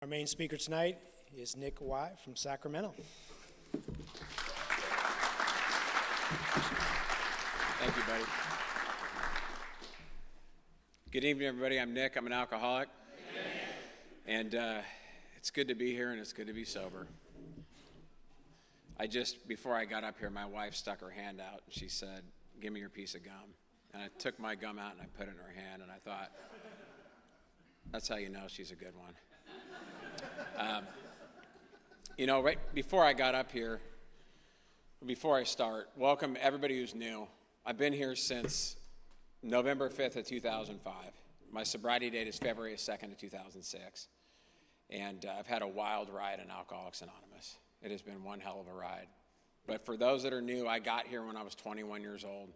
Our main speaker tonight is Nick White from Sacramento. Thank you, buddy. Good evening, everybody. I'm Nick. I'm an alcoholic. And it's good to be here, and it's good to be sober. Before I got up here, my wife stuck her hand out, and she said, "Give me your piece of gum." And I took my gum out, and I put it in her hand, and I thought, that's how you know she's a good one. Right before I got up here, before I start, welcome everybody who's new. I've been here since November 5th of 2005. My sobriety date is February 2nd of 2006. And I've had a wild ride in Alcoholics Anonymous. It has been one hell of a ride. But for those that are new, I got here when I was 21 years old.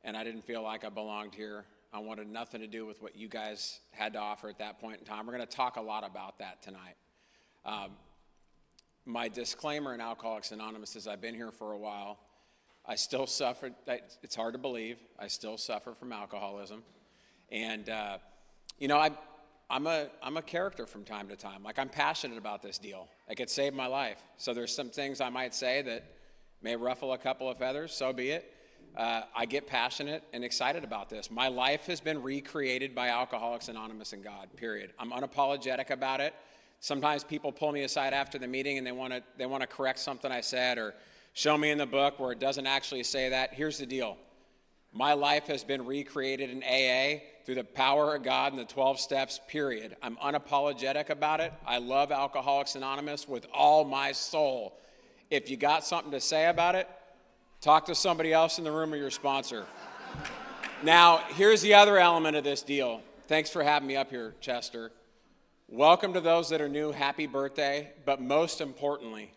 And I didn't feel like I belonged here. I wanted nothing to do with what you guys had to offer at that point in time. We're going to talk a lot about that tonight. My disclaimer in Alcoholics Anonymous is I've been here for a while. I still suffer. It's hard to believe. I still suffer from alcoholism. And, I'm a character from time to time. Like, I'm passionate about this deal. Like, it saved my life. So there's some things I might say that may ruffle a couple of feathers. So be it. I get passionate and excited about this. My life has been recreated by Alcoholics Anonymous and God, period. I'm unapologetic about it. Sometimes people pull me aside after the meeting and they want to correct something I said or show me in the book where it doesn't actually say that. Here's the deal. My life has been recreated in AA through the power of God and the 12 steps, period. I'm unapologetic about it. I love Alcoholics Anonymous with all my soul. If you got something to say about it, talk to somebody else in the room or your sponsor. Now, here's the other element of this deal. Thanks for having me up here, Chester. Welcome to those that are new. Happy birthday. But most importantly,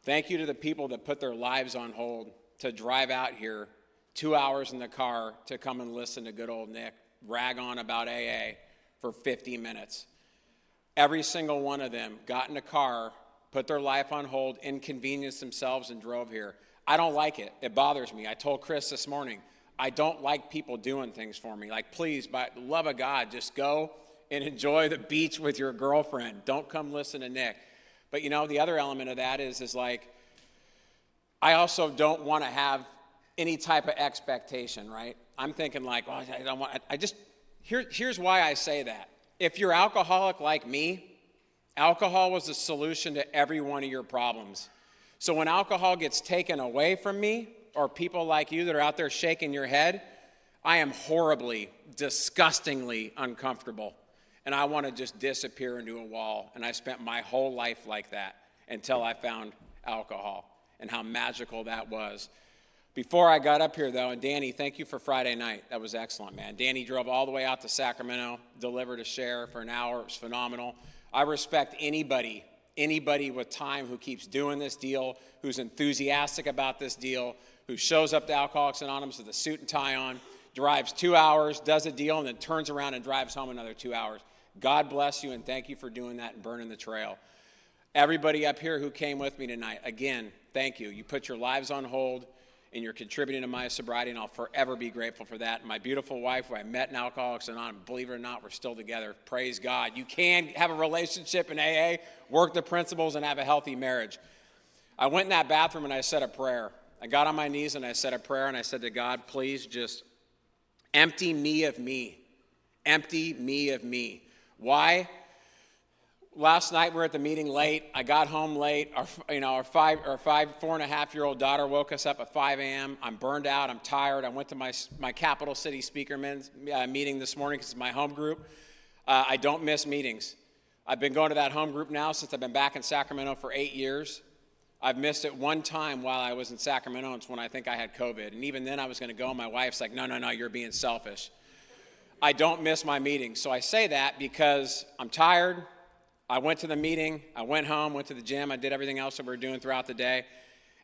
thank you to the people that put their lives on hold to drive out here 2 hours in the car to come and listen to good old Nick rag on about AA for 50 minutes. Every single one of them got in a car, put their life on hold, inconvenienced themselves, and drove here. I don't like it. It bothers me. I told Chris this morning, I don't like people doing things for me. Like, please, by the love of God, just go and enjoy the beach with your girlfriend. Don't come listen to Nick. But, the other element of that is like, I also don't want to have any type of expectation, right? I'm thinking like, well, I don't want, here's why I say that. If you're alcoholic like me, alcohol was the solution to every one of your problems. So when alcohol gets taken away from me, or people like you that are out there shaking your head, I am horribly, disgustingly uncomfortable. And I want to just disappear into a wall. And I spent my whole life like that until I found alcohol and how magical that was. Before I got up here, though, and Danny, thank you for Friday night. That was excellent, man. Danny drove all the way out to Sacramento, delivered a share for an hour. It was phenomenal. I respect anybody with time who keeps doing this deal, who's enthusiastic about this deal, who shows up to Alcoholics Anonymous with a suit and tie on, drives 2 hours, does a deal, and then turns around and drives home another 2 hours. God bless you, and thank you for doing that and burning the trail. Everybody up here who came with me tonight, again, thank you. You put your lives on hold, and you're contributing to my sobriety, and I'll forever be grateful for that. And my beautiful wife, who I met in Alcoholics Anonymous, believe it or not, we're still together. Praise God. You can have a relationship in AA, work the principles, and have a healthy marriage. I went in that bathroom, and I said a prayer. I got on my knees, and I said a prayer, and I said to God, please just empty me of me. Empty me of me. Why? Last night we were at the meeting late. I got home late. Our 4.5-year-old daughter woke us up at 5 a.m. I'm burned out. I'm tired. I went to my Capital City Speakerman's meeting this morning because it's my home group. I don't miss meetings. I've been going to that home group now since I've been back in Sacramento for 8 years. I've missed it one time while I was in Sacramento, and it's when I think I had COVID. And even then I was going to go, and my wife's like, no, you're being selfish. I don't miss my meetings. So I say that because I'm tired. I went to the meeting, I went home, went to the gym, I did everything else that we were doing throughout the day.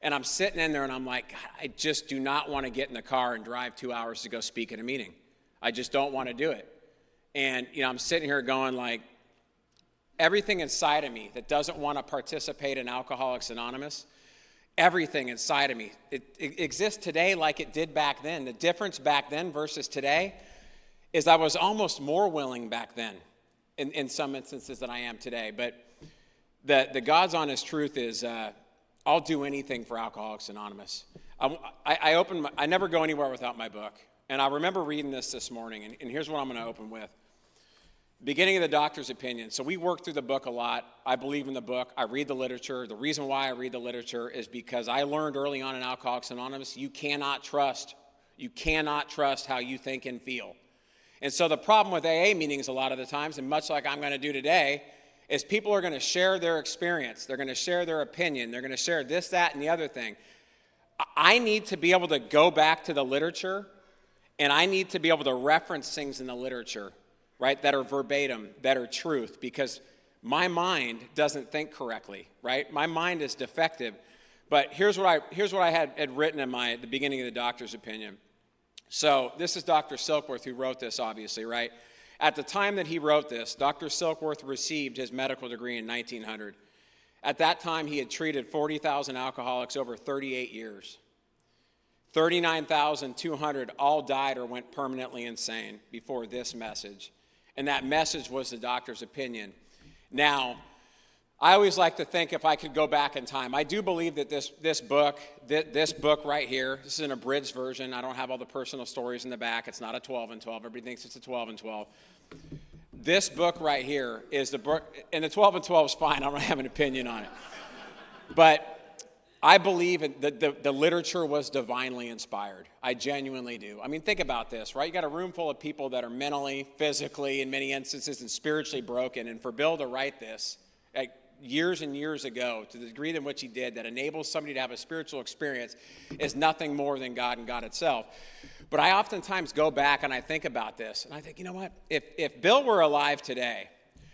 And I'm sitting in there and I'm like, God, I just do not want to get in the car and drive 2 hours to go speak at a meeting. I just don't want to do it. And, I'm sitting here going like, everything inside of me that doesn't want to participate in Alcoholics Anonymous, everything inside of me, it exists today like it did back then. The difference back then versus today is I was almost more willing back then. in some instances than I am today. But the God's honest truth is I'll do anything for Alcoholics Anonymous. I never go anywhere without my book. And I remember reading this morning, and here's what I'm going to open with. Beginning of the doctor's opinion. So we work through the book a lot. I believe in the book. I read the literature. The reason why I read the literature is because I learned early on in Alcoholics Anonymous, you cannot trust how you think and feel. And so the problem with AA meetings a lot of the times, and much like I'm going to do today, is people are going to share their experience. They're going to share their opinion. They're going to share this, that, and the other thing. I need to be able to go back to the literature, and I need to be able to reference things in the literature, right, that are verbatim, that are truth, because my mind doesn't think correctly, right? My mind is defective. But here's what I had written in the beginning of the doctor's opinion. So this is Dr. Silkworth who wrote this, obviously, right? At the time that he wrote this, Dr. Silkworth received his medical degree in 1900. At that time, he had treated 40,000 alcoholics over 38 years. 39,200 all died or went permanently insane before this message. And that message was the doctor's opinion. Now, I always like to think if I could go back in time. I do believe that this book right here, this is an abridged version. I don't have all the personal stories in the back. It's not a 12 and 12. Everybody thinks it's a 12 and 12. This book right here is the book, and the 12 and 12 is fine. I don't have an opinion on it. But I believe the literature was divinely inspired. I genuinely do. I mean, think about this, right? You got a room full of people that are mentally, physically, in many instances, and spiritually broken. And for Bill to write this, like years and years ago, to the degree in which he did, that enables somebody to have a spiritual experience, is nothing more than God and God itself. But I oftentimes go back and I think about this, and I think, you know what? If Bill were alive today,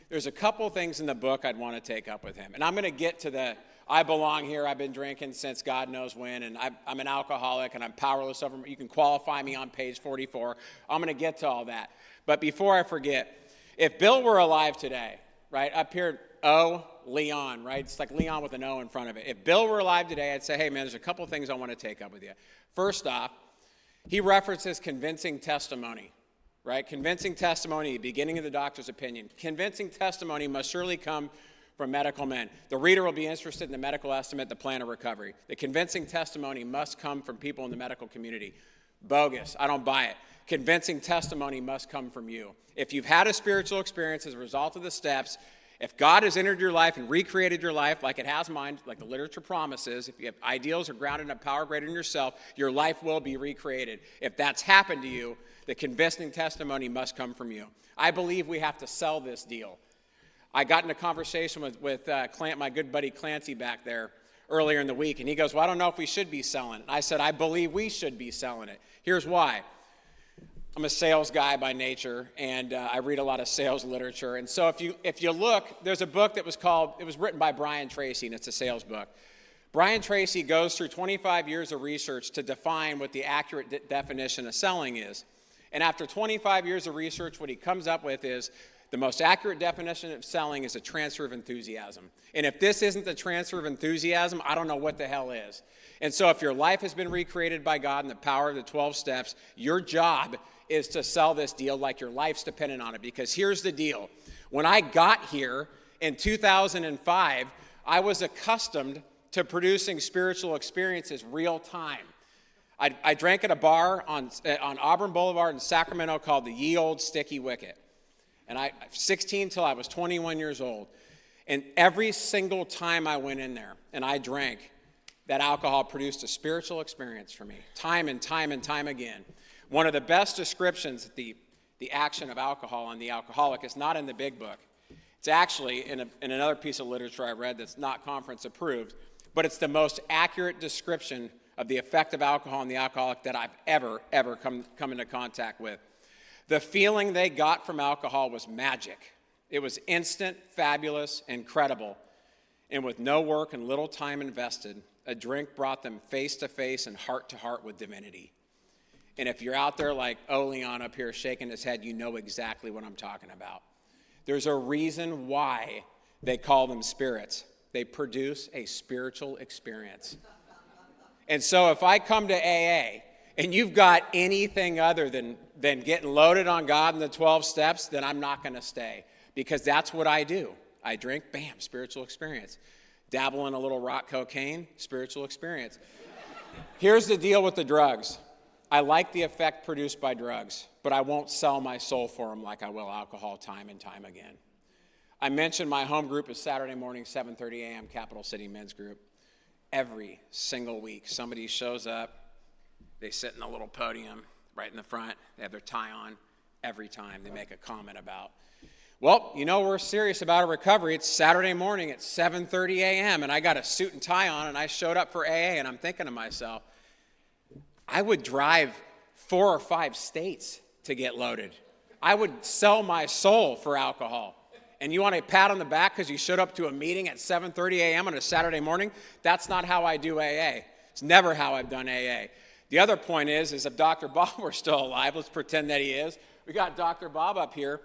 there's a couple things in the book I'd want to take up with him. And I'm going to get to the I belong here, I've been drinking since God knows when, and I'm an alcoholic, and I'm powerless over, you can qualify me on page 44. I'm going to get to all that. But before I forget, if Bill were alive today, right, up here, Leon, right? It's like Leon with an O in front of it. If Bill were alive today, I'd say, hey, man, there's a couple things I want to take up with you. First off, he references convincing testimony, right? Convincing testimony, beginning of the doctor's opinion. Convincing testimony must surely come from medical men. The reader will be interested in the medical estimate, the plan of recovery. The convincing testimony must come from people in the medical community. Bogus. I don't buy it. Convincing testimony must come from you. If you've had a spiritual experience as a result of the steps, if God has entered your life and recreated your life like it has mine, like the literature promises, if you have ideals are grounded in a power greater than yourself, your life will be recreated. If that's happened to you, the convincing testimony must come from you. I believe we have to sell this deal. I got in a conversation with my good buddy Clancy back there earlier in the week, and he goes, well, I don't know if we should be selling it. I said, I believe we should be selling it. Here's why. I'm a sales guy by nature, and I read a lot of sales literature. And so if you look, there's a book that was written by Brian Tracy, and it's a sales book. Brian Tracy goes through 25 years of research to define what the accurate definition of selling is. And after 25 years of research, what he comes up with is the most accurate definition of selling is a transfer of enthusiasm. And if this isn't the transfer of enthusiasm, I don't know what the hell is. And so if your life has been recreated by God and the power of the 12 steps, your job is to sell this deal like your life's dependent on it. Because here's the deal. When I got here in 2005, I was accustomed to producing spiritual experiences real time. I drank at a bar on Auburn Boulevard in Sacramento called the Ye Old Sticky Wicket. And I 16 till I was 21 years old. And every single time I went in there and I drank, that alcohol produced a spiritual experience for me, time and time and time again. One of the best descriptions of the action of alcohol on the alcoholic is not in the big book. It's actually in another piece of literature I read that's not conference approved, but it's the most accurate description of the effect of alcohol on the alcoholic that I've ever come into contact with. The feeling they got from alcohol was magic. It was instant, fabulous, incredible. And with no work and little time invested, a drink brought them face to face and heart to heart with divinity. And if you're out there like Leon up here shaking his head, you know exactly what I'm talking about. There's a reason why they call them spirits. They produce a spiritual experience. And so if I come to AA and you've got anything other than getting loaded on God and the 12 steps, then I'm not going to stay. because that's what I do. I drink, bam, spiritual experience. Dabble in a little rock cocaine, spiritual experience. Here's the deal with the drugs. I like the effect produced by drugs, but I won't sell my soul for them like I will alcohol time and time again. I mentioned my home group is Saturday morning, 7:30 a.m., Capital City Men's Group. Every single week, somebody shows up, they sit in a little podium right in the front, they have their tie on. Every time they make a comment about, well, we're serious about a recovery. It's Saturday morning at 7:30 a.m., and I got a suit and tie on, and I showed up for AA, and I'm thinking to myself, I would drive 4 or 5 states to get loaded. I would sell my soul for alcohol. And you want a pat on the back because you showed up to a meeting at 7:30 a.m. on a Saturday morning? That's not how I do AA. It's never how I've done AA. The other point is if Dr. Bob were still alive, let's pretend that he is. We got Dr. Bob up here.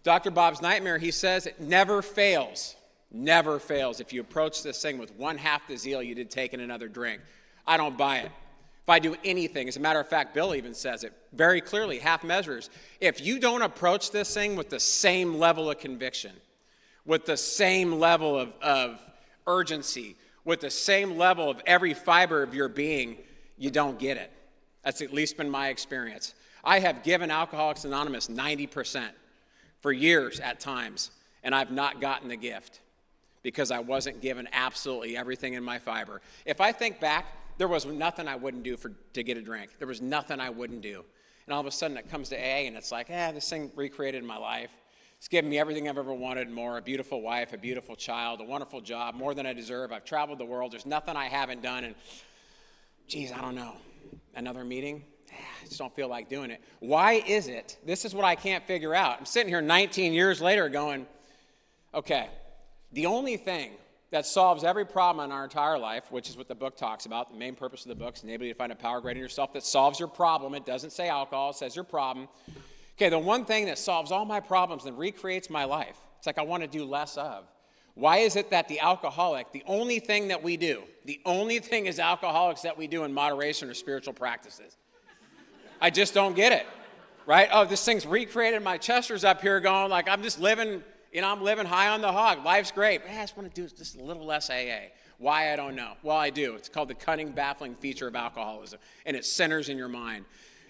Dr. Bob's nightmare, he says it never fails. Never fails if you approach this thing with 1/2 the zeal you did taking another drink. I don't buy it. If I do anything, as a matter of fact, Bill even says it very clearly, half measures. If you don't approach this thing with the same level of conviction, with the same level of urgency, with the same level of every fiber of your being, you don't get it. That's at least been my experience. I have given Alcoholics Anonymous 90% for years at times, and I've not gotten the gift because I wasn't given absolutely everything in my fiber. If I think back, there was nothing I wouldn't do to get a drink. There was nothing I wouldn't do. And all of a sudden it comes to AA and it's like, this thing recreated my life. It's given me everything I've ever wanted and more, a beautiful wife, a beautiful child, a wonderful job, more than I deserve. I've traveled the world. There's nothing I haven't done. And geez, I don't know. Another meeting? I just don't feel like doing it. Why is it? This is what I can't figure out. I'm sitting here 19 years later going, okay, the only thing that solves every problem in our entire life, which is what the book talks about. The main purpose of the book is enable you to find a power greater in yourself that solves your problem. It doesn't say alcohol, it says your problem. Okay, the one thing that solves all my problems and recreates my life, it's like I want to do less of. Why is it that the alcoholic, the only thing that we do, the only thing as alcoholics that we do in moderation are spiritual practices? I just don't get it, right? Oh, this thing's recreated. My Chester's up here going like I'm just living, I'm living high on the hog. Life's great. I just want to do just a little less AA. Why, I don't know. Well, I do. It's called the cunning, baffling feature of alcoholism, and it centers in your mind.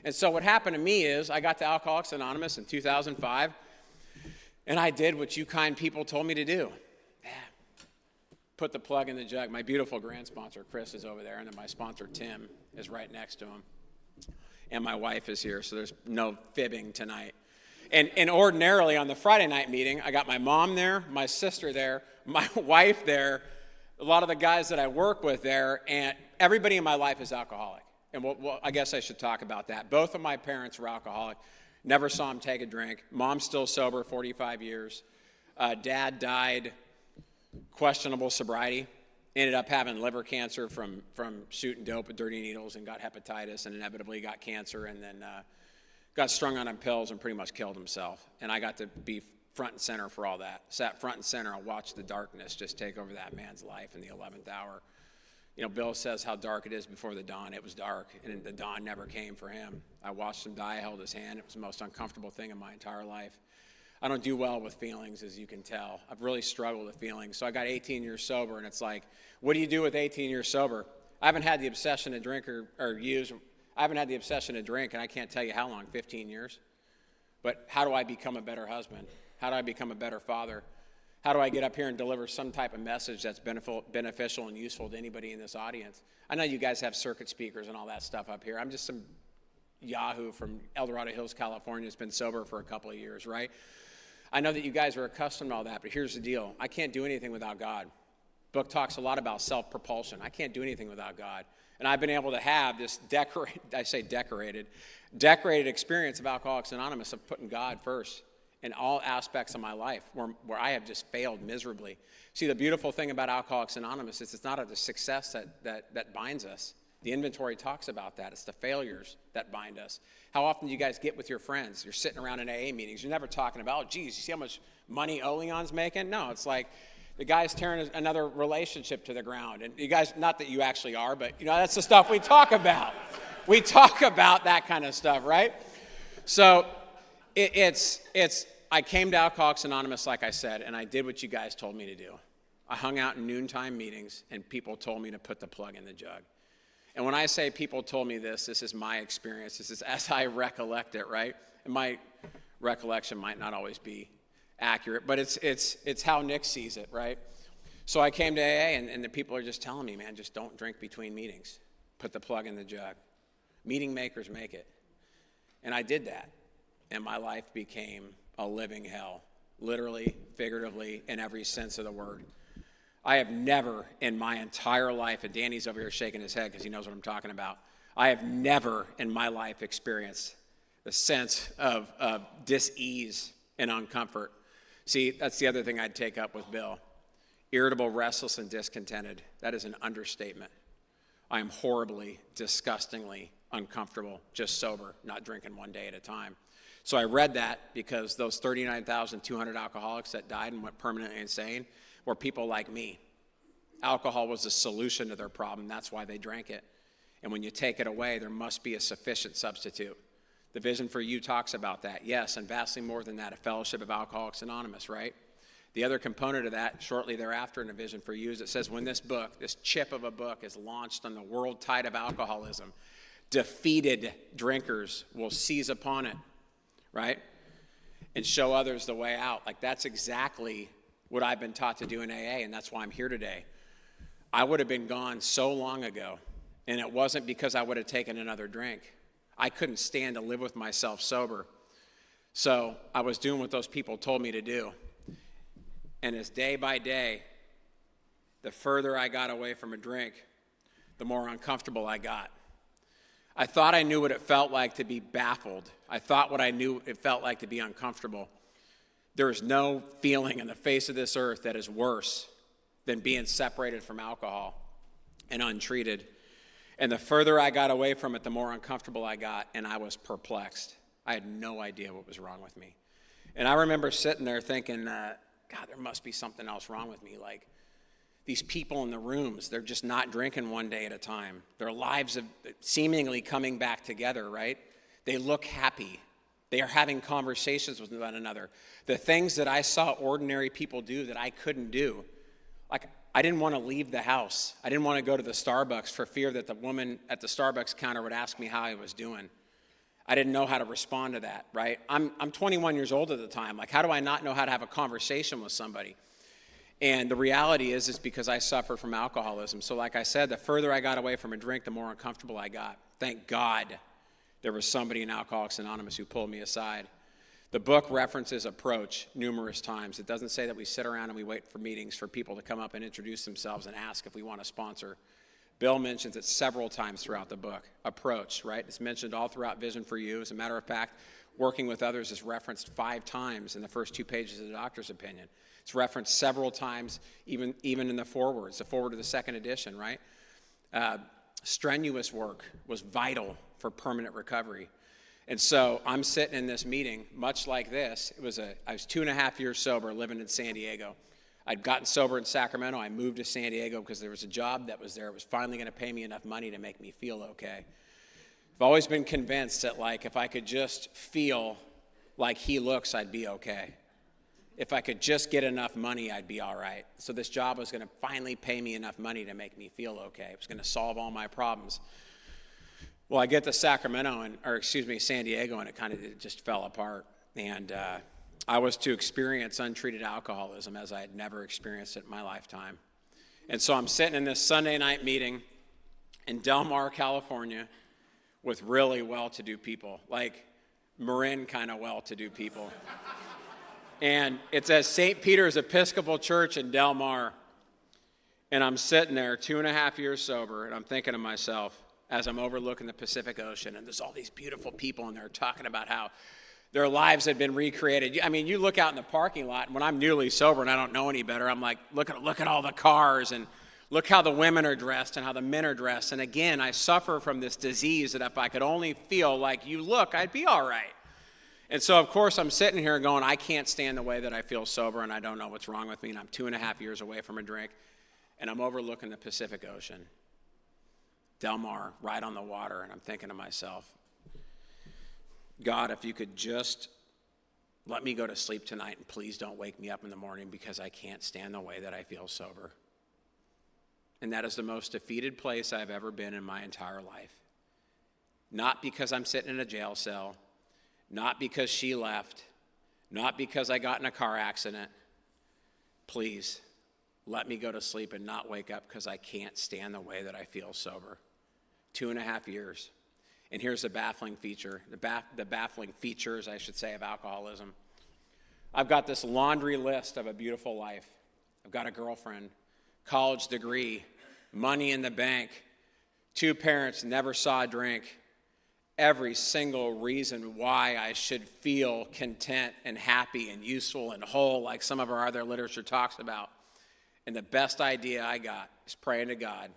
And so what happened to me is I got to Alcoholics Anonymous in 2005, and I did what you kind people told me to do. Put the plug in the jug. My beautiful grand sponsor, Chris, is over there, and then my sponsor, Tim, is right next to him. And my wife is here, so there's no fibbing tonight. And ordinarily on the Friday night meeting, I got my mom there, my sister there, my wife there, a lot of the guys that I work with there, and everybody in my life is alcoholic. And I guess I should talk about that. Both of my parents were alcoholic. Never saw them take a drink. Mom's still sober, 45 years. Dad died, questionable sobriety. Ended up having liver cancer from shooting dope with dirty needles and got hepatitis and inevitably got cancer and then got strung on pills and pretty much killed himself. And I got to be front and center for all that. Sat front and center. I watched the darkness just take over that man's life in the 11th hour. Bill says how dark it is before the dawn. It was dark, and the dawn never came for him. I watched him die. I held his hand. It was the most uncomfortable thing in my entire life. I don't do well with feelings, as you can tell. I've really struggled with feelings. So I got 18 years sober, and it's like, what do you do with 18 years sober? I haven't had the obsession to drink or use. I haven't had the obsession to drink, and I can't tell you how long, 15 years. But how do I become a better husband? How do I become a better father? How do I get up here and deliver some type of message that's beneficial and useful to anybody in this audience? I know you guys have circuit speakers and all that stuff up here. I'm just some yahoo from El Dorado Hills, California, that's been sober for a couple of years, right? I know that you guys are accustomed to all that, but here's the deal. I can't do anything without God. The book talks a lot about self-propulsion. I can't do anything without God. And I've been able to have this decorated experience of Alcoholics Anonymous of putting God first in all aspects of my life where I have just failed miserably. See, the beautiful thing about Alcoholics Anonymous is it's not the success that binds us. The inventory talks about that. It's the failures that bind us. How often do you guys get with your friends? You're sitting around in AA meetings. You're never talking about, oh, geez, you see how much money Oleon's making? No, it's like the guy's tearing another relationship to the ground. And you guys, not that you actually are, but that's the stuff we talk about. We talk about that kind of stuff, right? So it's I came to Alcoholics Anonymous, like I said, and I did what you guys told me to do. I hung out in noontime meetings, and people told me to put the plug in the jug. And when I say people told me this is my experience. This is as I recollect it, right? And my recollection might not always be accurate, but it's how Nick sees it, right? So I came to AA, and the people are just telling me, man, just don't drink between meetings. Put the plug in the jug. Meeting makers make it. And I did that, and my life became a living hell, literally, figuratively, in every sense of the word. I have never in my entire life, and Danny's over here shaking his head because he knows what I'm talking about, I have never in my life experienced the sense of dis-ease and uncomfort. See, that's the other thing I'd take up with Bill. Irritable, restless, and discontented. That is an understatement. I am horribly, disgustingly uncomfortable, just sober, not drinking one day at a time. So I read that because those 39,200 alcoholics that died and went permanently insane were people like me. Alcohol was a solution to their problem. That's why they drank it. And when you take it away, there must be a sufficient substitute. The Vision for You talks about that. Yes, and vastly more than that, a fellowship of Alcoholics Anonymous, right? The other component of that, shortly thereafter in the Vision for You, is it says when this book, this chip of a book, is launched on the world tide of alcoholism, defeated drinkers will seize upon it, right? And show others the way out. Like, that's exactly what I've been taught to do in AA, and that's why I'm here today. I would have been gone so long ago, and it wasn't because I would have taken another drink. I couldn't stand to live with myself sober. So I was doing what those people told me to do. And as day by day, the further I got away from a drink, the more uncomfortable I got. I thought I knew what it felt like to be baffled. I thought what I knew it felt like to be uncomfortable. There is no feeling on the face of this earth that is worse than being separated from alcohol and untreated. And the further I got away from it, the more uncomfortable I got, and I was perplexed. I had no idea what was wrong with me. And I remember sitting there thinking, God, there must be something else wrong with me. Like, these people in the rooms, they're just not drinking one day at a time. Their lives are seemingly coming back together, right? They look happy. They are having conversations with one another. The things that I saw ordinary people do that I couldn't do, like, I didn't want to leave the house. I didn't want to go to the Starbucks for fear that the woman at the Starbucks counter would ask me how I was doing. I didn't know how to respond to that, right? I'm 21 years old at the time. Like, how do I not know how to have a conversation with somebody? And the reality is because I suffered from alcoholism. So like I said, the further I got away from a drink, the more uncomfortable I got. Thank God there was somebody in Alcoholics Anonymous who pulled me aside. The book references approach numerous times. It doesn't say that we sit around and we wait for meetings for people to come up and introduce themselves and ask if we want to sponsor. Bill mentions it several times throughout the book. Approach, right? It's mentioned all throughout Vision for You. As a matter of fact, working with others is referenced 5 times in the first 2 pages of the doctor's opinion. It's referenced several times, even in the forewords, the foreword of the second edition, right? Strenuous work was vital for permanent recovery. And so I'm sitting in this meeting, much like this. I was 2.5 years sober, living in San Diego. I'd gotten sober in Sacramento. I moved to San Diego because there was a job that was there. It was finally going to pay me enough money to make me feel okay. I've always been convinced that, like, if I could just feel like he looks, I'd be okay. If I could just get enough money, I'd be all right. So this job was going to finally pay me enough money to make me feel okay. It was going to solve all my problems. Well, I get to San Diego, and it kind of just fell apart. And I was to experience untreated alcoholism as I had never experienced it in my lifetime. And so I'm sitting in this Sunday night meeting in Del Mar, California, with really well-to-do people, like Marin kind of well-to-do people. And it's at St. Peter's Episcopal Church in Del Mar. And I'm sitting there 2.5 years sober, and I'm thinking to myself, as I'm overlooking the Pacific Ocean, and there's all these beautiful people in there talking about how their lives had been recreated. I mean, you look out in the parking lot, and when I'm newly sober and I don't know any better, I'm like, look at all the cars, and look how the women are dressed and how the men are dressed. And again, I suffer from this disease that if I could only feel like you look, I'd be all right. And so, of course, I'm sitting here going, I can't stand the way that I feel sober, and I don't know what's wrong with me, and I'm 2.5 years away from a drink, and I'm overlooking the Pacific Ocean. Del Mar, right on the water, and I'm thinking to myself, God, if you could just let me go to sleep tonight and please don't wake me up in the morning because I can't stand the way that I feel sober. And that is the most defeated place I've ever been in my entire life. Not because I'm sitting in a jail cell, not because she left, not because I got in a car accident. Please, let me go to sleep and not wake up because I can't stand the way that I feel sober. 2.5 years. And here's the baffling feature, the baffling features, I should say, of alcoholism. I've got this laundry list of a beautiful life. I've got a girlfriend, college degree, money in the bank, 2 parents, never saw a drink. Every single reason why I should feel content and happy and useful and whole, like some of our other literature talks about. And the best idea I got is praying to God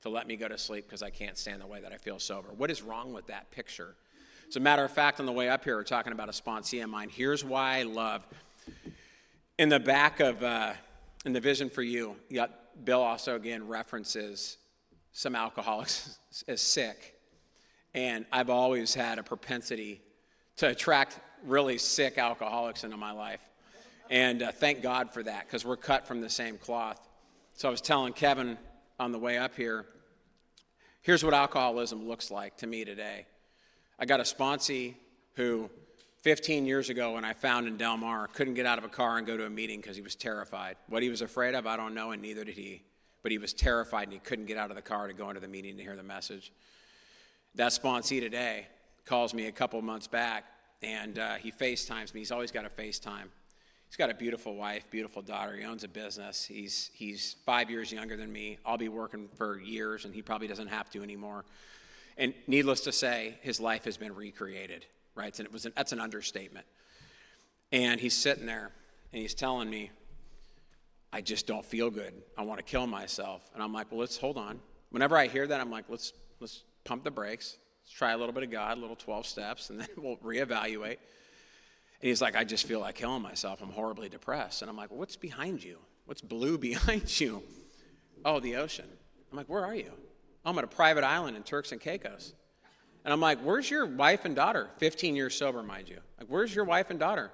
to let me go to sleep because I can't stand the way that I feel sober. What is wrong with that picture? As a matter of fact, on the way up here, we're talking about a sponsee of mine. Here's why I love. In the back of, in the Vision for You, Bill also, again, references some alcoholics as sick. And I've always had a propensity to attract really sick alcoholics into my life. And thank God for that, because we're cut from the same cloth. So I was telling Kevin on the way up here, here's what alcoholism looks like to me today. I got a sponsee who 15 years ago when I found in Del Mar couldn't get out of a car and go to a meeting because he was terrified. What he was afraid of, I don't know, and neither did he. But he was terrified and he couldn't get out of the car to go into the meeting to hear the message. That sponsee today calls me a couple months back, and he FaceTimes me. He's always got a FaceTime. He's got a beautiful wife, beautiful daughter. He owns a business. He's 5 years younger than me. I'll be working for years, and he probably doesn't have to anymore. And needless to say, his life has been recreated, right? And that's an understatement. And he's sitting there, and he's telling me, I just don't feel good. I want to kill myself. And I'm like, well, let's hold on. Whenever I hear that, I'm like, let's pump the brakes. Let's try a little bit of God, a little 12 steps, and then we'll reevaluate. And he's like, I just feel like killing myself. I'm horribly depressed. And I'm like, well, what's behind you? What's blue behind you? Oh, the ocean. I'm like, where are you? Oh, I'm at a private island in Turks and Caicos. And I'm like, where's your wife and daughter? 15 years sober, mind you. Like, where's your wife and daughter?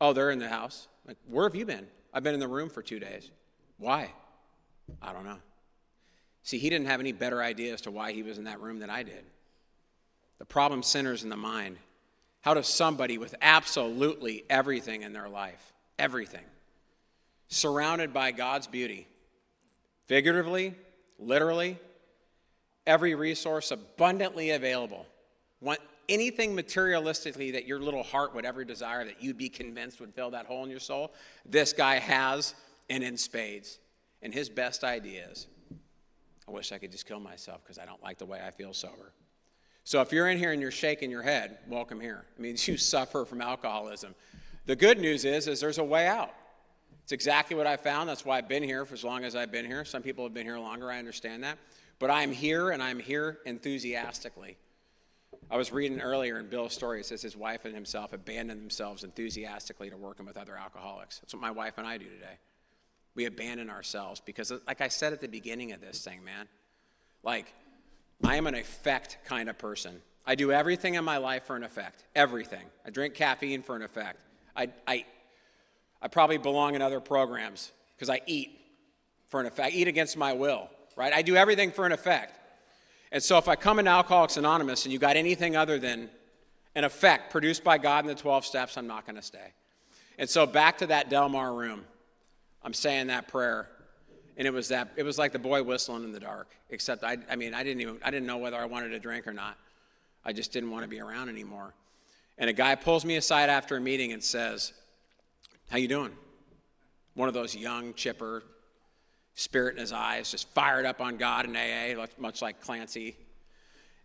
Oh, they're in the house. Like, where have you been? I've been in the room for 2 days. Why? I don't know. See, he didn't have any better idea as to why he was in that room than I did. The problem centers in the mind. How does somebody with absolutely everything in their life, everything, surrounded by God's beauty, figuratively, literally, every resource abundantly available, want anything materialistically that your little heart would ever desire that you'd be convinced would fill that hole in your soul, this guy has, and in spades. And his best idea is, I wish I could just kill myself because I don't like the way I feel sober. So if you're in here and you're shaking your head, welcome here. It means you suffer from alcoholism. The good news is there's a way out. It's exactly what I found. That's why I've been here for as long as I've been here. Some people have been here longer. I understand that. But I'm here, and I'm here enthusiastically. I was reading earlier in Bill's story. It says his wife and himself abandoned themselves enthusiastically to working with other alcoholics. That's what my wife and I do today. We abandon ourselves because, like I said at the beginning of this thing, man, like, I am an effect kind of person. I do everything in my life for an effect. Everything. I drink caffeine for an effect. I probably belong in other programs because I eat for an effect. I eat against my will, right? I do everything for an effect. And so if I come into Alcoholics Anonymous and you got anything other than an effect produced by God in the 12 steps, I'm not going to stay. And so back to that Del Mar room, I'm saying that prayer. And it was like the boy whistling in the dark, except I didn't know whether I wanted to drink or not. I just didn't want to be around anymore. And a guy pulls me aside after a meeting and says, how you doing? One of those young, chipper, spirit in his eyes, just fired up on God and AA, much like Clancy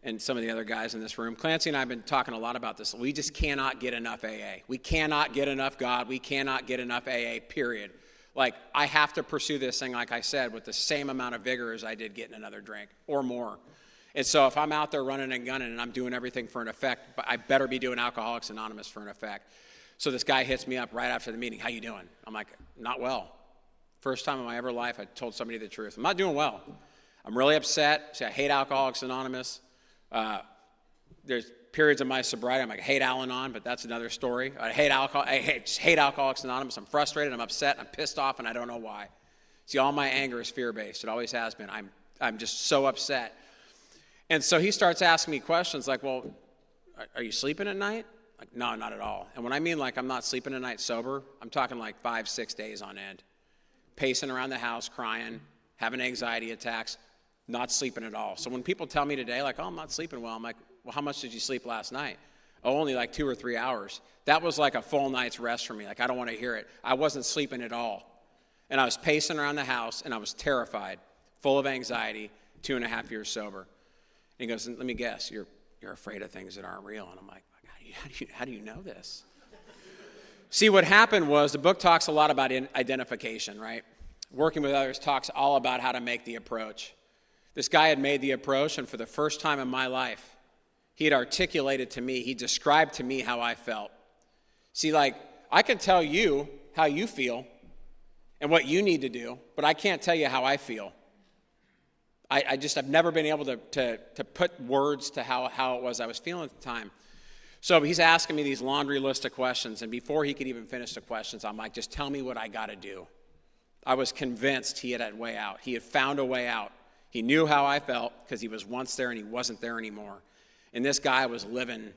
and some of the other guys in this room. Clancy and I have been talking a lot about this. We just cannot get enough AA. We cannot get enough God. We cannot get enough AA, period. Like, I have to pursue this thing, like I said, with the same amount of vigor as I did getting another drink or more. And so if I'm out there running and gunning and I'm doing everything for an effect, I better be doing Alcoholics Anonymous for an effect. So this guy hits me up right after the meeting. How you doing? I'm like, not well. First time in my ever life I told somebody the truth. I'm not doing well. I'm really upset. See, I hate Alcoholics Anonymous. There's periods of my sobriety. I hate Al-Anon, but that's another story. I hate Alcoholics Anonymous. I'm frustrated, I'm upset, I'm pissed off, and I don't know why. See, all my anger is fear-based. It always has been. I'm just so upset. And so he starts asking me questions like, well, are you sleeping at night? Like, no, not at all. And when I mean like I'm not sleeping at night sober, I'm talking like 5-6 days on end. Pacing around the house, crying, having anxiety attacks, not sleeping at all. So when people tell me today, like, oh, I'm not sleeping well, I'm like, well, how much did you sleep last night? Oh, only like 2 or 3 hours. That was like a full night's rest for me. Like, I don't want to hear it. I wasn't sleeping at all. And I was pacing around the house, and I was terrified, full of anxiety, 2.5 years sober. And he goes, let me guess, you're afraid of things that aren't real. And I'm like, how do you know this? See, what happened was the book talks a lot about identification, right? Working with others talks all about how to make the approach. This guy had made the approach, and for the first time in my life, he had articulated to me, he described to me how I felt. See, like, I can tell you how you feel and what you need to do, but I can't tell you how I feel. I've never been able to put words to how it was I was feeling at the time. So he's asking me these laundry list of questions, and before he could even finish the questions, I'm like, just tell me what I got to do. I was convinced he had a way out. He had found a way out. He knew how I felt because he was once there and he wasn't there anymore. And this guy was living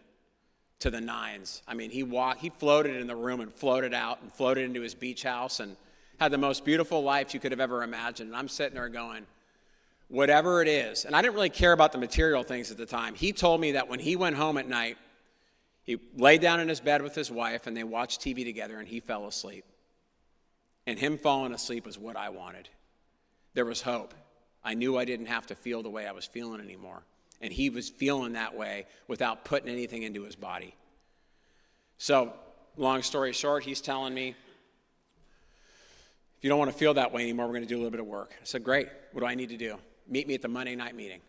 to the nines. I mean, he floated in the room and floated out and floated into his beach house and had the most beautiful life you could have ever imagined. And I'm sitting there going, whatever it is. And I didn't really care about the material things at the time. He told me that when he went home at night, he laid down in his bed with his wife and they watched TV together and he fell asleep. And him falling asleep was what I wanted. There was hope. I knew I didn't have to feel the way I was feeling anymore. And he was feeling that way without putting anything into his body. So, long story short, he's telling me, if you don't want to feel that way anymore, we're going to do a little bit of work. I said, great. What do I need to do? Meet me at the Monday night meeting.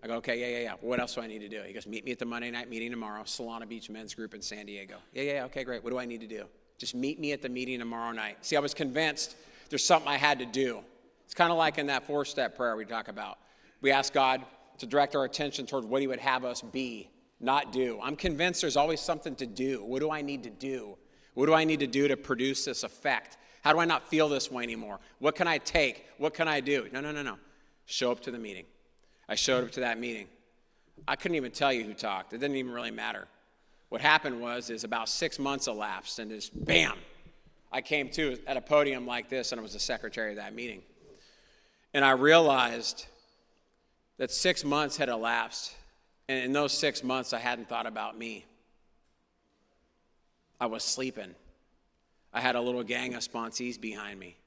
I go, okay, yeah. What else do I need to do? He goes, meet me at the Monday night meeting tomorrow, Solana Beach Men's Group in San Diego. Yeah, okay, great. What do I need to do? Just meet me at the meeting tomorrow night. See, I was convinced there's something I had to do. It's kind of like in that 4-step prayer we talk about. We ask God to direct our attention toward what he would have us be, not do. I'm convinced there's always something to do. What do I need to do? What do I need to do to produce this effect? How do I not feel this way anymore? What can I take? What can I do? No. Show up to the meeting. I showed up to that meeting. I couldn't even tell you who talked. It didn't even really matter. What happened is about 6 months elapsed, and just bam, I came to at a podium like this, and I was the secretary of that meeting. And I realized that 6 months had elapsed, and in those 6 months, I hadn't thought about me. I was sleeping. I had a little gang of sponsees behind me.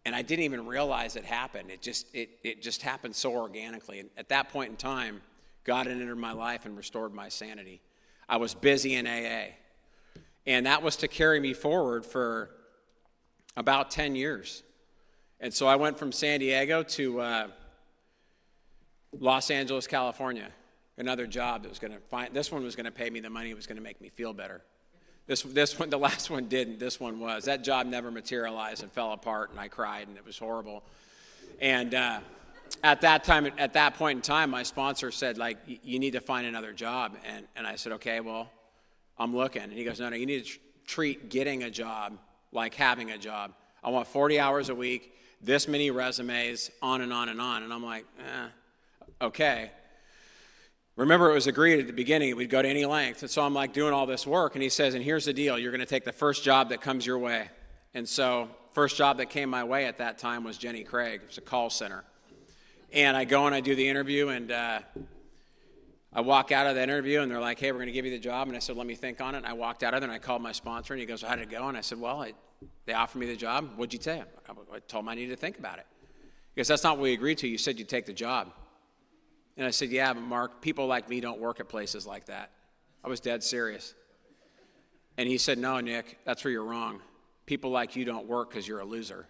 And I didn't even realize it happened. It just happened so organically. And at that point in time, God had entered my life and restored my sanity. I was busy in AA. And that was to carry me forward for about 10 years. And so I went from San Diego to Los Angeles, California. Another job that was going to this one was going to pay me the money. It was going to make me feel better. This one, the last one didn't. This one was. That job never materialized and fell apart, and I cried, and it was horrible. And at that point in time, my sponsor said, like, you need to find another job. And I said, okay, well, I'm looking. And he goes, no, you need to treat getting a job like having a job. I want 40 hours a week, this many resumes, on and on and on. And I'm like, okay. Remember, it was agreed at the beginning we'd go to any length. And so I'm like doing all this work. And he says, and here's the deal. You're going to take the first job that comes your way. And so first job that came my way at that time was Jenny Craig. It was a call center. And I go and I do the interview. And I walk out of the interview. And they're like, hey, we're going to give you the job. And I said, let me think on it. And I walked out of there. And I called my sponsor. And he goes, how did it go? And I said, well, they offered me the job. What'd you say? I told them I needed to think about it. He goes, that's not what we agreed to. You said you'd take the job. And I said, yeah, but Mark, people like me don't work at places like that. I was dead serious. And he said, no, Nick, that's where you're wrong. People like you don't work because you're a loser.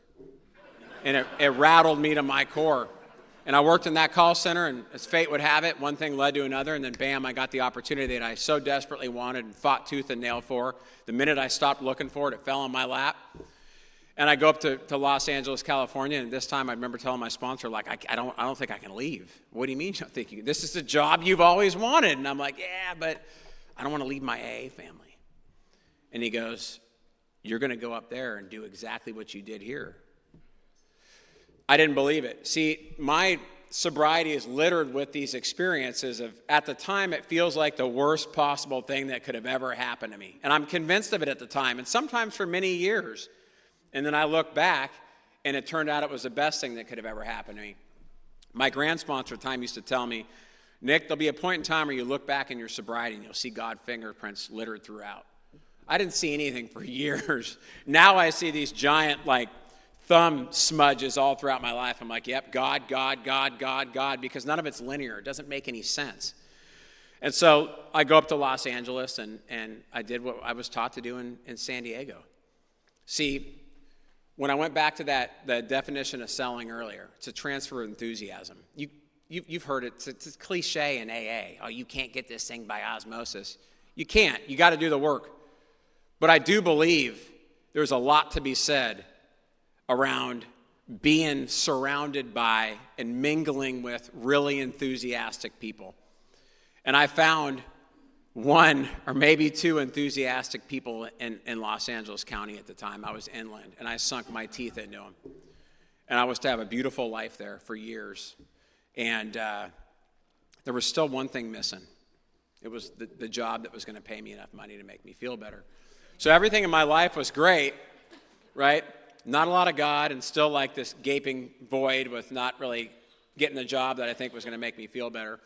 And it rattled me to my core. And I worked in that call center, and as fate would have it, one thing led to another, and then bam, I got the opportunity that I so desperately wanted and fought tooth and nail for. The minute I stopped looking for it, it fell in my lap. And I go up to Los Angeles, California, and this time I remember telling my sponsor, like, I don't think I can leave. What do you mean you don't think you can? This is the job you've always wanted. And I'm like, yeah, but I don't want to leave my AA family. And he goes, you're going to go up there and do exactly what you did here. I didn't believe it. See, my sobriety is littered with these experiences of, at the time, it feels like the worst possible thing that could have ever happened to me. And I'm convinced of it at the time, and sometimes for many years. And then I look back, and it turned out it was the best thing that could have ever happened to me. My grand sponsor at the time used to tell me, Nick, there'll be a point in time where you look back in your sobriety and you'll see God fingerprints littered throughout. I didn't see anything for years. Now I see these giant, like, thumb smudges all throughout my life. I'm like, yep, God, God, God, God, God, because none of it's linear. It doesn't make any sense. And so I go up to Los Angeles, and I did what I was taught to do in San Diego. See, when I went back to the definition of selling earlier, it's a transfer of enthusiasm. You've heard it. It's a cliche in AA. Oh, you can't get this thing by osmosis. You can't. You got to do the work. But I do believe there's a lot to be said around being surrounded by and mingling with really enthusiastic people. And I found one or maybe two enthusiastic people in Los Angeles County at the time. I was inland, and I sunk my teeth into them. And I was to have a beautiful life there for years. And there was still one thing missing. It was the job that was going to pay me enough money to make me feel better. So everything in my life was great, right? Not a lot of God, and still like this gaping void with not really getting the job that I think was going to make me feel better.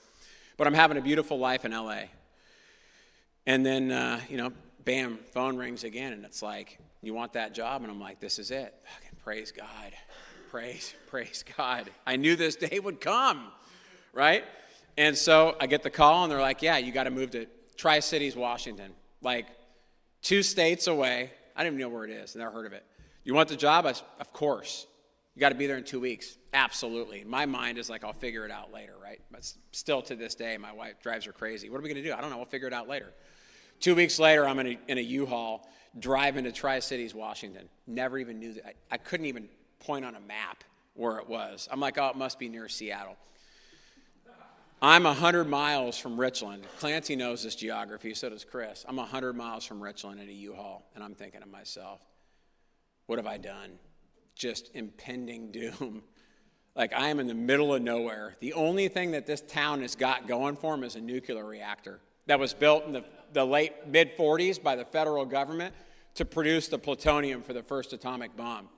But I'm having a beautiful life in LA. And then, bam, phone rings again, and it's like, you want that job? And I'm like, this is it. Fucking praise God. Praise God. I knew this day would come, right? And so I get the call, and they're like, yeah, you got to move to Tri-Cities, Washington, like 2 states away. I didn't even know where it is. Never heard of it. You want the job? Of course. You got to be there in 2 weeks. Absolutely. My mind is like, I'll figure it out later, right? But still to this day, my wife drives her crazy. What are we going to do? I don't know. We'll figure it out later. 2 weeks later, I'm in a U-Haul driving to Tri-Cities, Washington. Never even knew that. I couldn't even point on a map where it was. I'm like, oh, it must be near Seattle. I'm 100 miles from Richland. Clancy knows this geography, so does Chris. I'm 100 miles from Richland in a U-Haul, and I'm thinking to myself, what have I done? Just impending doom. Like, I am in the middle of nowhere. The only thing that this town has got going for them is a nuclear reactor that was built in the late mid-40s by the federal government to produce the plutonium for the first atomic bomb.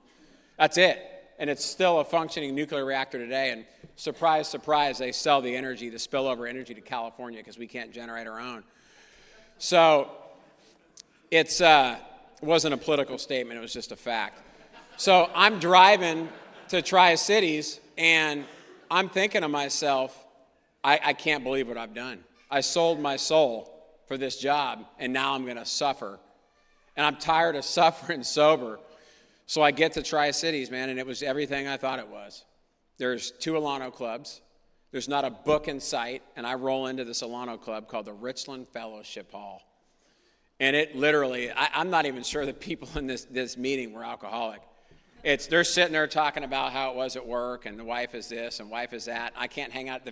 That's it. And it's still a functioning nuclear reactor today. And surprise, surprise, they sell the energy, the spillover energy to California because we can't generate our own. So it wasn't a political statement. It was just a fact. So I'm driving to Tri-Cities, and I'm thinking to myself, I can't believe what I've done. I sold my soul for this job, and now I'm going to suffer. And I'm tired of suffering sober. So I get to Tri-Cities, man, and it was everything I thought it was. There's 2 Alano clubs. There's not a book in sight, and I roll into this Alano club called the Richland Fellowship Hall. And it literally, I'm not even sure the people in this meeting were alcoholic. They're sitting there talking about how it was at work, and the wife is this and wife is that. I can't hang out. The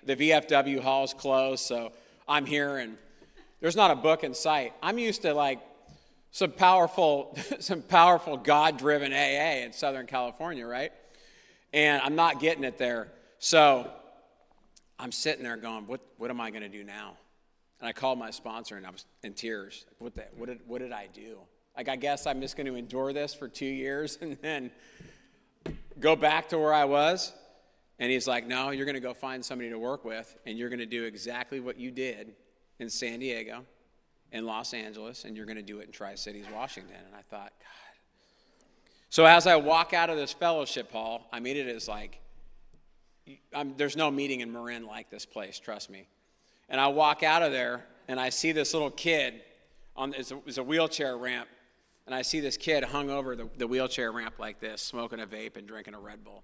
VFW hall's closed, so I'm here, and there's not a book in sight. I'm used to like some powerful God-driven AA in Southern California, right? And I'm not getting it there. So I'm sitting there going, what am I going to do now? And I called my sponsor, and I was in tears. What did I do? Like, I guess I'm just going to endure this for 2 years and then go back to where I was. And he's like, no, you're going to go find somebody to work with, and you're going to do exactly what you did in San Diego, in Los Angeles, and you're going to do it in Tri-Cities, Washington. And I thought, God. So as I walk out of this fellowship hall, I mean, it is like, there's no meeting in Marin like this place, trust me. And I walk out of there, and I see this little kid it's a wheelchair ramp, and I see this kid hung over the wheelchair ramp like this, smoking a vape and drinking a Red Bull.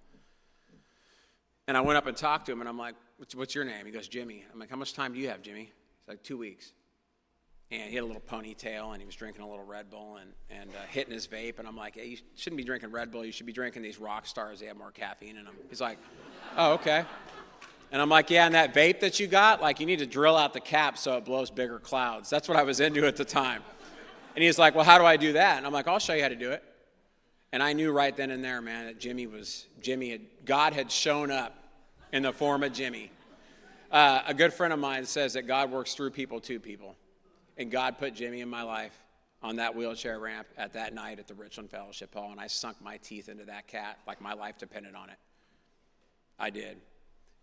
And I went up and talked to him, and I'm like, what's your name? He goes, Jimmy. I'm like, how much time do you have, Jimmy? He's like, 2 weeks. And he had a little ponytail, and he was drinking a little Red Bull and hitting his vape. And I'm like, hey, you shouldn't be drinking Red Bull. You should be drinking these rock stars. They have more caffeine in them. He's like, oh, okay. And I'm like, yeah, and that vape that you got, like, you need to drill out the cap so it blows bigger clouds. That's what I was into at the time. And he's like, well, how do I do that? And I'm like, I'll show you how to do it. And I knew right then and there, man, that God had shown up in the form of Jimmy. A good friend of mine says that God works through people to people. And God put Jimmy in my life on that wheelchair ramp at that night at the Richland Fellowship Hall, and I sunk my teeth into that cat like my life depended on it. I did.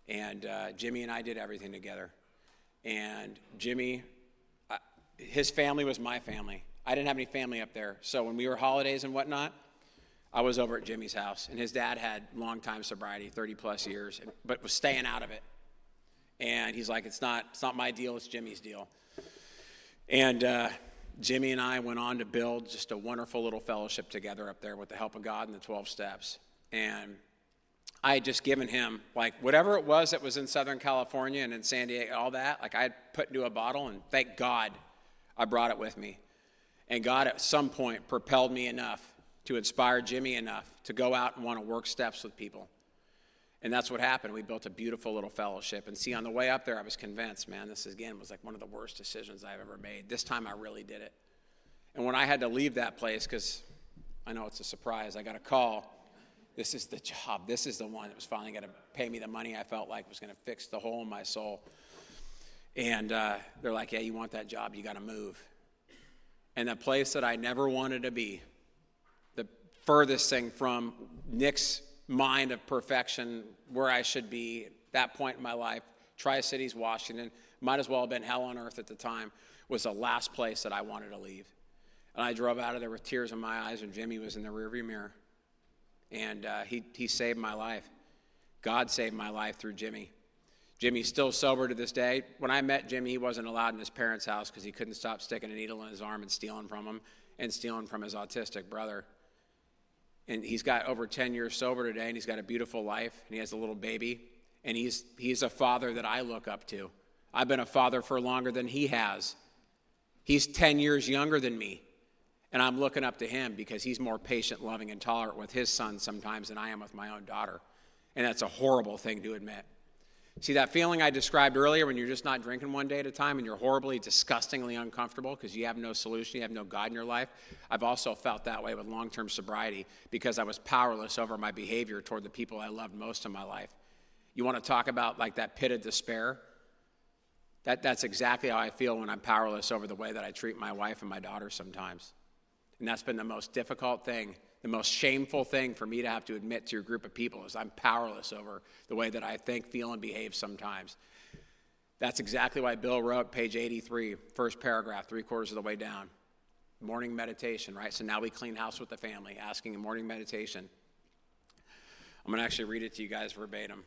And Jimmy and I did everything together. And Jimmy, his family was my family. I didn't have any family up there. So when we were holidays and whatnot, I was over at Jimmy's house. And his dad had long-time sobriety, 30-plus years, but was staying out of it. And he's like, it's not my deal, it's Jimmy's deal. And Jimmy and I went on to build just a wonderful little fellowship together up there with the help of God and the 12 steps. And I had just given him, like, whatever it was that was in Southern California and in San Diego, all that, like, I had put into a bottle, and thank God I brought it with me. And God at some point propelled me enough to inspire Jimmy enough to go out and want to work steps with people. And that's what happened. We built a beautiful little fellowship. And see, on the way up there, I was convinced, man, this again was like one of the worst decisions I've ever made. This time I really did it. And when I had to leave that place, because I know it's a surprise, I got a call. This is the job. This is the one that was finally going to pay me the money I felt like was going to fix the hole in my soul. And they're like, yeah, you want that job, you got to move. And the place that I never wanted to be, the furthest thing from Nick's mind of perfection, where I should be at that point in my life, Tri-Cities, Washington, might as well have been hell on earth at the time, was the last place that I wanted to leave. And I drove out of there with tears in my eyes when Jimmy was in the rearview mirror. And he saved my life. God saved my life through Jimmy. Jimmy's still sober to this day. When I met Jimmy, he wasn't allowed in his parents' house because he couldn't stop sticking a needle in his arm and stealing from him and stealing from his autistic brother. And he's got over 10 years sober today, and he's got a beautiful life, and he has a little baby. And he's a father that I look up to. I've been a father for longer than he has. He's 10 years younger than me, and I'm looking up to him because he's more patient, loving, and tolerant with his son sometimes than I am with my own daughter. And that's a horrible thing to admit. See, that feeling I described earlier when you're just not drinking one day at a time and you're horribly, disgustingly uncomfortable because you have no solution, you have no God in your life? I've also felt that way with long-term sobriety because I was powerless over my behavior toward the people I loved most in my life. You want to talk about like that pit of despair? That's exactly how I feel when I'm powerless over the way that I treat my wife and my daughter sometimes. And that's been the most difficult thing, the most shameful thing for me to have to admit to a group of people is I'm powerless over the way that I think, feel, and behave sometimes. That's exactly why Bill wrote, page 83, first paragraph, 3/4 of the way down. Morning meditation, right? So now we clean house with the family, asking a morning meditation. I'm going to actually read it to you guys verbatim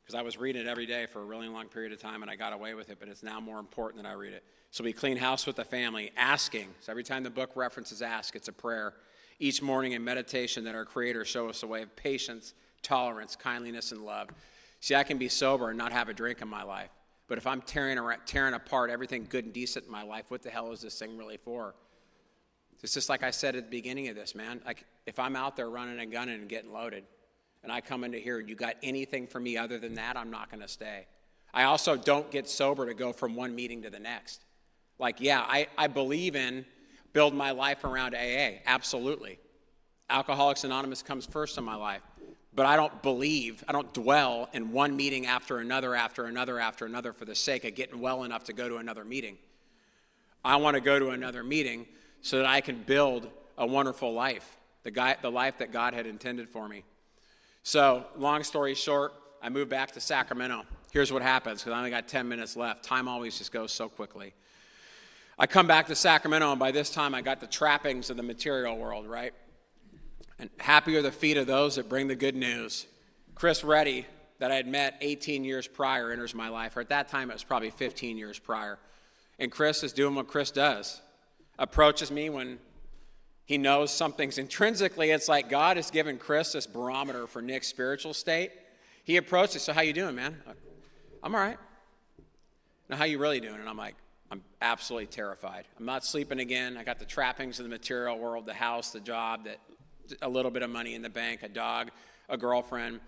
because I was reading it every day for a really long period of time and I got away with it, but it's now more important that I read it. So we clean house with the family, asking. So every time the book references ask, it's a prayer. Each morning in meditation that our Creator show us a way of patience, tolerance, kindliness, and love. See, I can be sober and not have a drink in my life. But if I'm tearing apart everything good and decent in my life, what the hell is this thing really for? It's just like I said at the beginning of this, man. Like, if I'm out there running and gunning and getting loaded, and I come into here and you got anything for me other than that, I'm not going to stay. I also don't get sober to go from one meeting to the next. Like, yeah, I believe in build my life around AA, absolutely. Alcoholics Anonymous comes first in my life. But I don't dwell in one meeting after another for the sake of getting well enough to go to another meeting. I want to go to another meeting so that I can build a wonderful life, the life that God had intended for me. So, long story short, I moved back to Sacramento. Here's what happens, because I only got 10 minutes left. Time always just goes so quickly. I come back to Sacramento, and by this time I got the trappings of the material world, right? And happy are the feet of those that bring the good news. Chris Reddy, that I had met 18 years prior, enters my life. Or at that time, it was probably 15 years prior. And Chris is doing what Chris does. Approaches me when he knows something's intrinsically. It's like God has given Chris this barometer for Nick's spiritual state. He approaches, so how you doing, man? I'm all right. Now, how you really doing? And I'm like, I'm absolutely terrified. I'm not sleeping again. I got the trappings of the material world, the house, the job, a little bit of money in the bank, a dog, a girlfriend.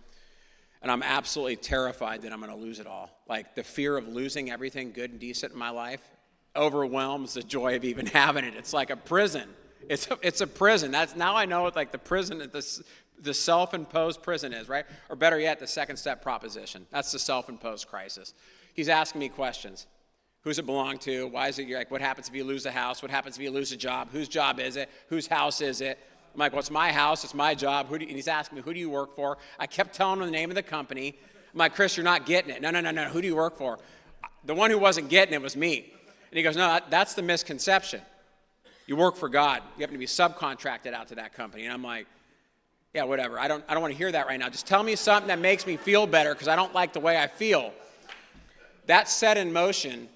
And I'm absolutely terrified that I'm going to lose it all. Like, the fear of losing everything good and decent in my life overwhelms the joy of even having it. It's like a prison. It's a prison. Now I know what, like, the prison, the self-imposed prison is, right? Or better yet, the second step proposition. That's the self-imposed crisis. He's asking me questions. Who's it belong to? Why is it, you're like, what happens if you lose a house? What happens if you lose a job? Whose job is it? Whose house is it? I'm like, well, it's my house, it's my job. And he's asking me, who do you work for? I kept telling him the name of the company. I'm like, Chris, you're not getting it. No, who do you work for? The one who wasn't getting it was me. And he goes, no, that's the misconception. You work for God. You happen to be subcontracted out to that company. And I'm like, yeah, whatever. I don't want to hear that right now. Just tell me something that makes me feel better, because I don't like the way I feel. That set in motion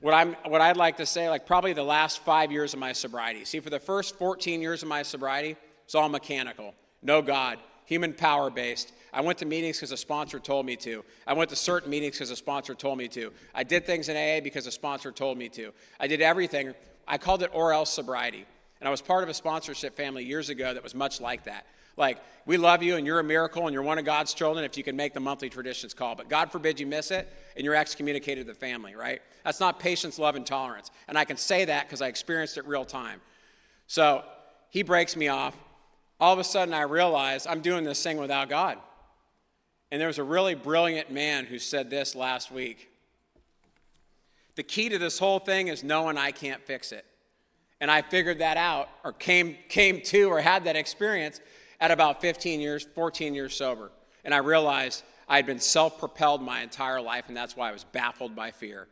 what I'd like to say, like, probably the last 5 years of my sobriety. See, for the first 14 years of my sobriety, it's all mechanical. No God, human power based. I went to meetings because a sponsor told me to. I went to certain meetings because a sponsor told me to. I did things in AA because a sponsor told me to. I did everything. I called it or else sobriety. And I was part of a sponsorship family years ago that was much like that. Like, we love you and you're a miracle and you're one of God's children if you can make the monthly traditions call. But God forbid you miss it and you're excommunicated to the family, right? That's not patience, love, and tolerance. And I can say that because I experienced it real time. So he breaks me off. All of a sudden I realize I'm doing this thing without God. And there was a really brilliant man who said this last week. The key to this whole thing is knowing I can't fix it. And I figured that out, or came to or had that experience at about 14 years sober. And I realized I'd been self-propelled my entire life, and that's why I was baffled by fear.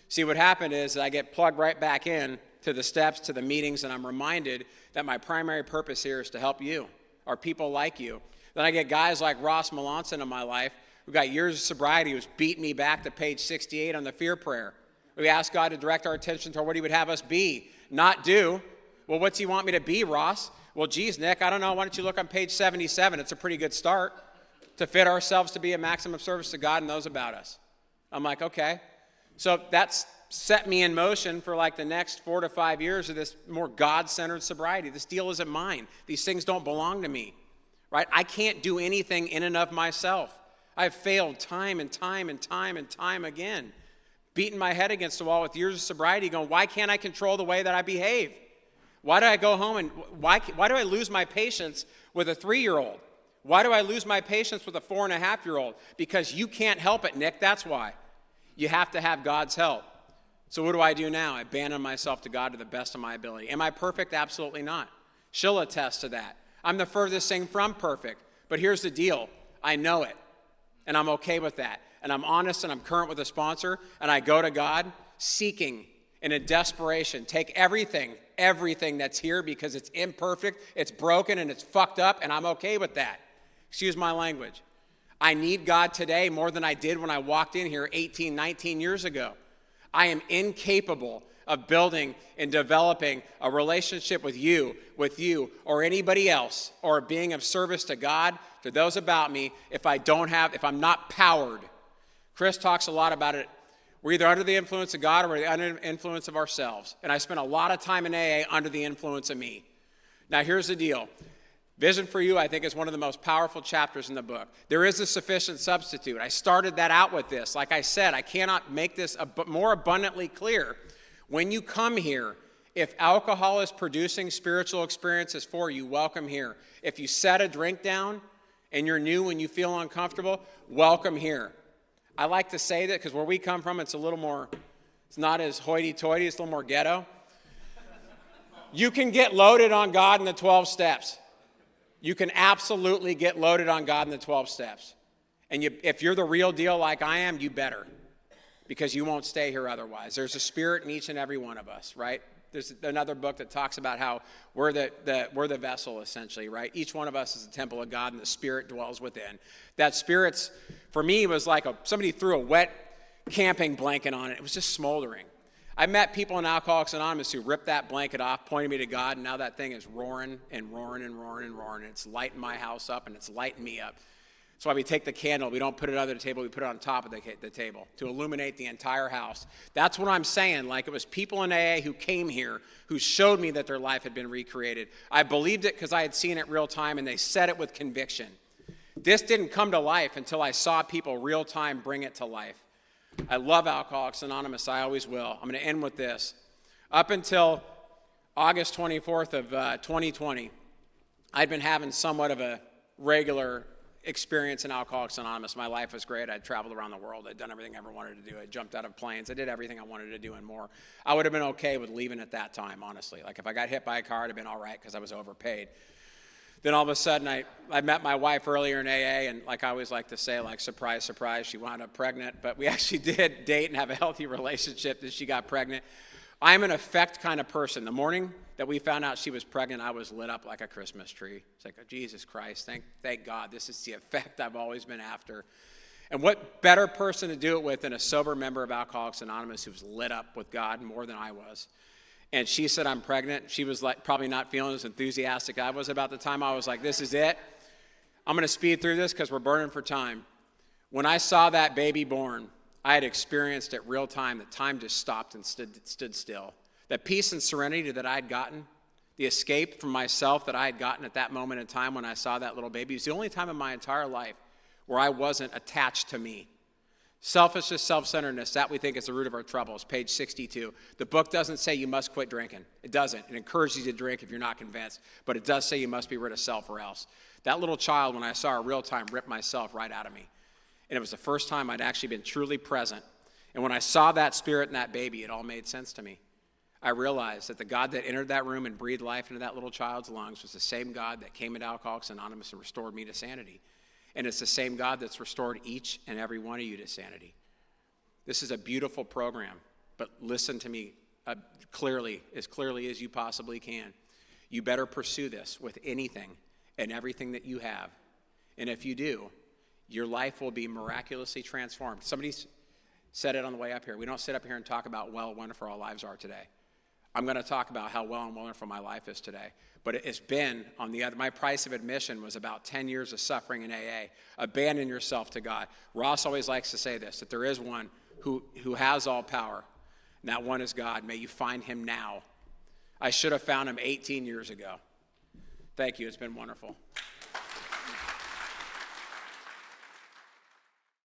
See, what happened is I get plugged right back in to the steps, to the meetings, and I'm reminded that my primary purpose here is to help you, or people like you. Then I get guys like Ross Melanson in my life who got years of sobriety, who's beating me back to page 68 on the fear prayer. We ask God to direct our attention toward what he would have us be, not do. Well, what's he want me to be, Ross? Well, geez, Nick, I don't know. Why don't you look on page 77? It's a pretty good start to fit ourselves to be a maximum service to God and those about us. I'm like, okay. So that's set me in motion for like the next 4 to 5 years of this more God-centered sobriety. This deal isn't mine. These things don't belong to me, right? I can't do anything in and of myself. I've failed time and time and time and time again, beating my head against the wall with years of sobriety going, why can't I control the way that I behave? Why do I go home and why do I lose my patience with a 3-year-old? Why do I lose my patience with a 4.5-year-old? Because you can't help it, Nick. That's why. You have to have God's help. So what do I do now? I abandon myself to God to the best of my ability. Am I perfect? Absolutely not. She'll attest to that. I'm the furthest thing from perfect. But here's the deal. I know it. And I'm okay with that. And I'm honest and I'm current with a sponsor. And I go to God seeking in a desperation. Take everything that's here because it's imperfect, it's broken, and it's fucked up, and I'm okay with that. Excuse my language. I need God today more than I did when I walked in here 18, 19 years ago. I am incapable of building and developing a relationship with you, or anybody else, or being of service to God, to those about me, if I'm not powered. Chris talks a lot about it. We're either under the influence of God or we're under the influence of ourselves. And I spent a lot of time in AA under the influence of me. Now, here's the deal. Vision for You, I think, is one of the most powerful chapters in the book. There is a sufficient substitute. I started that out with this. Like I said, I cannot make this more abundantly clear. When you come here, if alcohol is producing spiritual experiences for you, welcome here. If you set a drink down and you're new and you feel uncomfortable, welcome here. I like to say that because where we come from, it's not as hoity-toity, it's a little more ghetto. You can get loaded on God in the 12 steps. You can absolutely get loaded on God in the 12 steps. And if you're the real deal like I am, you better. Because you won't stay here otherwise. There's a spirit in each and every one of us, right? There's another book that talks about how we're the vessel, essentially, right? Each one of us is a temple of God, and the Spirit dwells within. That Spirit's, for me, was like somebody threw a wet camping blanket on it. It was just smoldering. I met people in Alcoholics Anonymous who ripped that blanket off, pointed me to God, and now that thing is roaring and roaring and roaring and roaring. And it's lighting my house up, and it's lighting me up. That's why we take the candle, we don't put it under the table, we put it on top of the table to illuminate the entire house. That's what I'm saying. Like, it was people in AA who came here who showed me that their life had been recreated. I believed it because I had seen it real time, and they said it with conviction. This didn't come to life until I saw people real time bring it to life. I love Alcoholics Anonymous. I always will. I'm going to end with this. Up until August 24th of 2020, I'd been having somewhat of a regular experience in Alcoholics Anonymous. My life was great. I'd traveled around the world. I'd done everything I ever wanted to do. I jumped out of planes. I did everything I wanted to do and more. I would have been okay with leaving at that time, honestly. Like, if I got hit by a car, I'd have been all right because I was overpaid. Then all of a sudden, I met my wife earlier in AA, and like I always like to say, like, surprise, surprise, she wound up pregnant. But we actually did date and have a healthy relationship that she got pregnant. I'm an effect kind of person. The morning that we found out she was pregnant, I was lit up like a Christmas tree. It's like, oh, Jesus Christ, thank God, this is the effect I've always been after. And what better person to do it with than a sober member of Alcoholics Anonymous who's lit up with God more than I was. And she said, I'm pregnant. She was like probably not feeling as enthusiastic I was about the time. I was like, this is it. I'm going to speed through this because we're burning for time. When I saw that baby born, I had experienced it real time. That time just stopped and stood still. That peace and serenity that I had gotten, the escape from myself that I had gotten at that moment in time when I saw that little baby, was the only time in my entire life where I wasn't attached to me. Selfishness, self-centeredness, that we think is the root of our troubles, page 62. The book doesn't say you must quit drinking. It doesn't. It encourages you to drink if you're not convinced. But it does say you must be rid of self or else. That little child, when I saw her real time, ripped myself right out of me. And it was the first time I'd actually been truly present. And when I saw that spirit in that baby, it all made sense to me. I realized that the God that entered that room and breathed life into that little child's lungs was the same God that came into Alcoholics Anonymous and restored me to sanity. And it's the same God that's restored each and every one of you to sanity. This is a beautiful program, but listen to me as clearly as you possibly can. You better pursue this with anything and everything that you have. And if you do, your life will be miraculously transformed. Somebody said it on the way up here. We don't sit up here and talk about how wonderful our lives are today. I'm going to talk about how well and wonderful my life is today. But it's been on the other. My price of admission was about 10 years of suffering in AA. Abandon yourself to God. Ross always likes to say this, that there is one who has all power, and that one is God. May you find him now. I should have found him 18 years ago. Thank you. It's been wonderful.